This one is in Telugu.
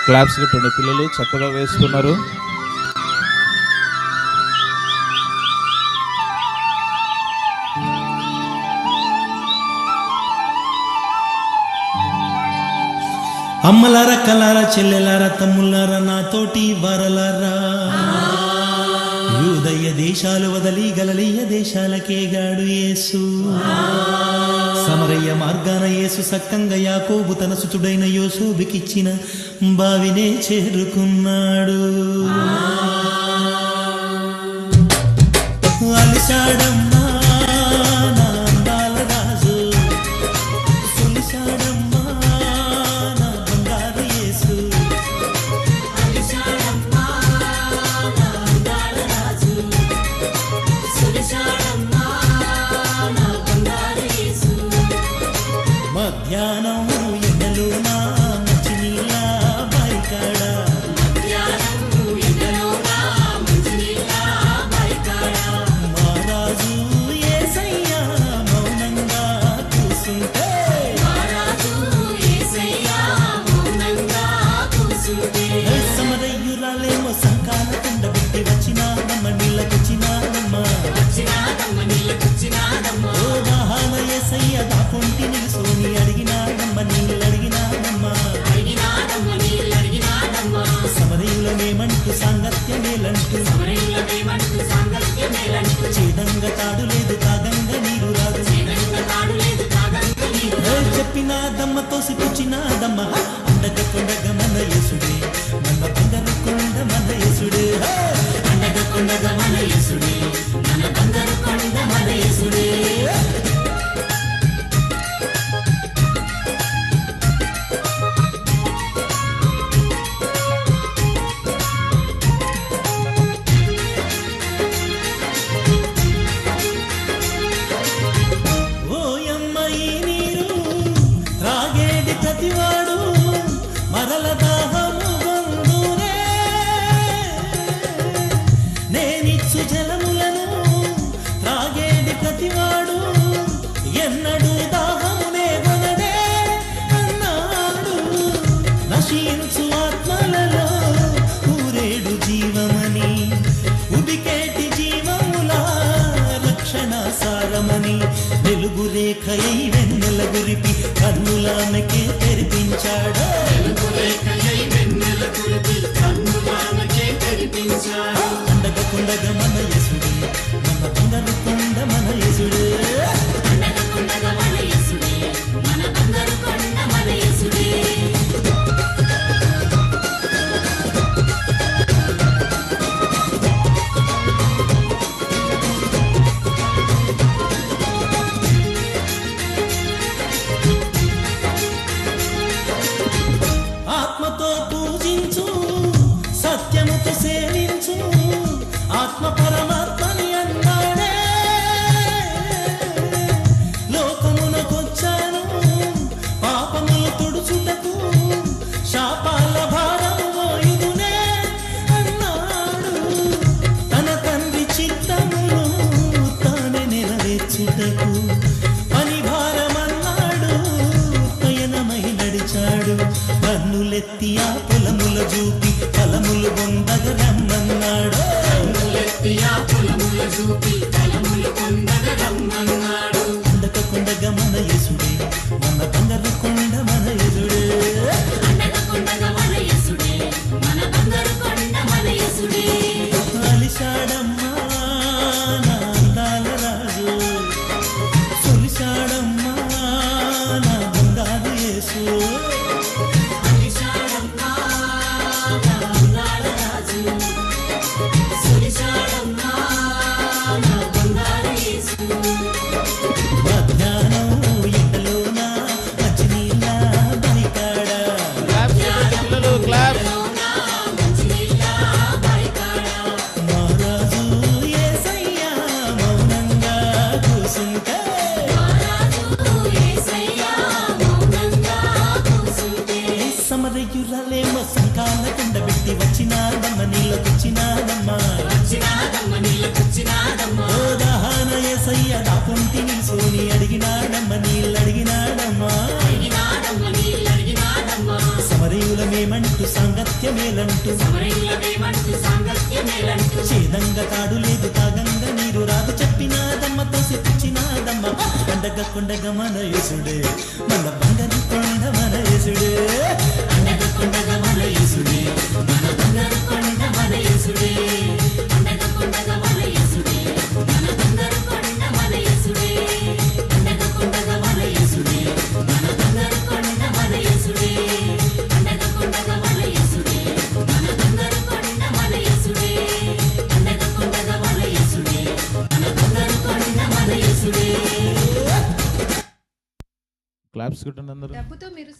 క్లాప్స్ కొట్టండి. పిల్లలు చక్కగా వేస్తున్నారు. అమ్మలారా, కలారా, చెల్లెలారా, తమ్ములారా, నాతోటి వారలారా, యూదయ దేశాలు వదలి గలలీయ దేశాలకేగాడు యేసు. సమరయ్య మార్గాన యేసు సక్కంగా యాకోబు తన సుతుడైన యోసేపుకిచ్చిన బావినే చేరుకున్నాడు. అలిశాడమ్మా నా అందాల రాజు, సులిశాడమ్మా నా బంగారు యేసు. అలిశాడమ్మా నా అందాల రాజు, సులిశాడమ్మా నా బంగారు యేసు. మధ్యాహ్నం ఎండలో నా మంచినీళ్ళ బాయికాడ, మహారాజు యేసయ్య మౌనంగా కూసుంటే, సమరయ్యురాలేమో సంకాల కుండబెట్టి వచ్చినాదమ్మ, నీళ్ళకొచ్చినాదమ్మ. ఓ దాహాన యేసయ్య దాపొంటి నిలుసోని అడిగినాదమ్మ, నీళ్ళడిగినాదమ్మ. సమరయులమేమంటూ సాంగత్యమేలంటూ, చేదంగా తాడు లేదు కాగంగా నీరు రాదు. చెప్పినాదమ్మ తోసిపుచ్చినాదమ్మ, అండగ కొండగ మన యేసుడే, మన బంగారు కొండ మన యేసుడే. అండగ కొండగ మన యేసుడే, మన బంగారు కొండ మన యేసుడే. ఓయమ్మ ఈ నీరు త్రాగేది ప్రతివాడు మరల దాహము గొందునే. నేనిచ్చు జలములను త్రాగేది ప్రతివాడు ఎన్నడూ దాహమునే గొనడే అన్నాడు. నశించు ఆత్మలలో ఊరేడు జీవమని, ఉదికేటి జీవముల రక్షణ సారమని, వెలుగు రేఖయై వెన్నెల గురిపి కన్నులామెకే తెరిపించాడు. అండగ కొండగ మన యేసుడే, మన బంగారు కొండ మన యేసుడే. ఆత్మతో పూజించు, సత్యముతో సేవించు, ఆత్మ పరమాత్మని అన్నాడే. లోకమునకొచ్చాను పాపములు తుడుచుటకు, శాపాల భారము మోయుదునే అన్నాడు. తన తండ్రి చిత్తమును తానే నెరవేర్చుటకు పని భారమన్నాడు, పయనమై నడిచాడు. కన్నులెత్తి ఆ పొలముల చూపి ఫలములు పొందగ రమ్మన్నాడు. అండక కొండగ మన యేసుడే, మన బంగారు కొండ మన యేసుడే. అలిశాడమ్మా నా అందాల రాజు, సులిశాడమ్మా నా బంగారు యేసు. మధ్యాహ్నం ఎండలో నా మంచినీళ్ళ బాయికాడ, క్లాప్స్ కొట్టండి పిల్లలు, క్లాప్స్. మహారాజు యేసయ్య మౌనంగా కూసుంటే, సమరయురాలేమో సంకాల కుండబెట్టి వచ్చినాదమ్మ, నీళ్ళకొచ్చినాదమ్మ. ఓ దాహాన యేసయ్య దాపొంటి నిలుసోని అడిగినాడమ్మ, నీళ్ళడిగినాడమ్మ. సమరయులమేమంటూ సంగ సాంగత్యమేలంటూ సమరైలమేమంటూ సాంగత్యమేలంటూ చేదంగా తాడు లేదు తాగంగా నీరు రాదు చెప్పినాదమ్మతో చెప్పించినాదమ్మ పండగ కొండగ మన యేసుడే మన బంగారు కొండ మన యేసుడే పండగ కొండగ మన యేసుడే మన బంగారు కొండ మన యేసుడే పండగ కొండగ మన యేసుడే మన బంగారు కొండ మన యేసుడే పండగ కొండగ మన యేసుడే మన బంగారు కొండ మన యేసుడే పండగ కొండగ మన యేసుడే మన బంగారు కొండ మన యేసుడే పండగ కొండగ మన యేసుడే మన బంగారు కొండ మన యేసుడే క్లాప్స్ కొట్టండి అందరూ. డబ్బుతో మీరు